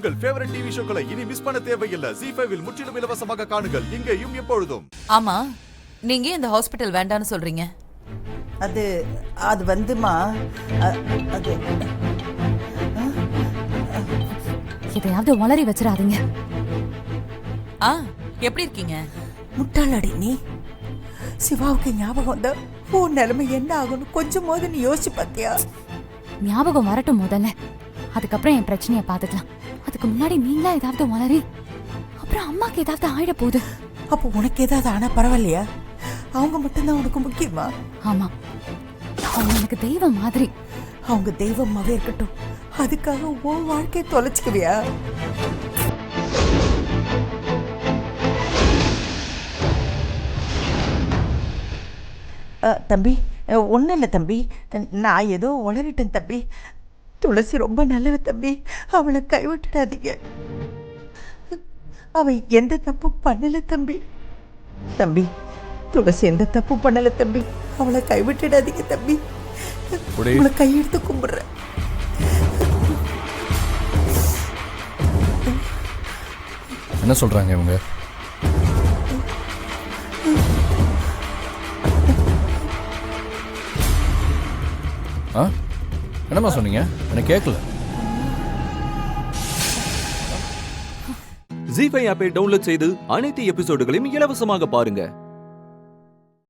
உங்கள் favourite TV ஷோக்களை இனி miss பண்ண தேவையில்லை. ZEE5 இல் முற்றிலும் இலவசமாக காணுங்கள், இங்கேயும் எப்பொழுதும். ஆமா, நீங்க இந்த ஹாஸ்பிட்டல் வேண்டான்னு சொல்றீங்க? அது வந்துமா, அது எதையாவது உளறி வச்சிடாதீங்க. எப்படி இருக்கீங்க? முட்டாளடி நீ. சிவாவுக்கு ஞாபகம் வந்தா உன் நிலைமை என்ன ஆகும்னு கொஞ்சமாவது நீ யோசிச்சு பார்த்தியா? ஞாபகம் வரட்டும் முதல்ல, அதுக்கப்புறம் என் பிரச்சனையை பார்த்துக்கலாம். அதுக்கு முன்னாடி நீங்களா ஏதாவது உளறி அப்புறம் அம்மாக்கு ஏதாவது ஆயிட போகுது. அப்போ உனக்கு ஏதாவது ஆனா பரவாயில்லையா? அவங்க மட்டும்தான் உனக்கு முக்கியமா? ஆமா, அவங்க எனக்கு தெய்வம் மாதிரி. அவங்க தெய்வமாவே இருக்கட்டும், அதுக்காக உன் வாழ்க்கையை தொலைச்சுக்குவியா? தம்பி, ஒன்றும் இல்லை தம்பி, நான் ஏதோ உளறிட்டேன் தம்பி. துளசி ரொம்ப நல்லவ தம்பி, அவளை கைவிட்டுடாதீங்க. அவ எந்த தப்பும் பண்ணல தம்பி. தம்பி, துளசி எந்த தப்பு பண்ணல தம்பி, அவளை கைவிட்டுடாதீங்க தம்பி. உங்களை கையெடுத்து கும்பிடுறேன். என்ன சொல்றாங்க இவங்க? என்னம்மா சொன்னீங்க? எனக்கு கேட்கல. ZEE5 ஆப்பை டவுன்லோட் செய்து அனைத்து எபிசோடுகளையும் இலவசமாக பாருங்க.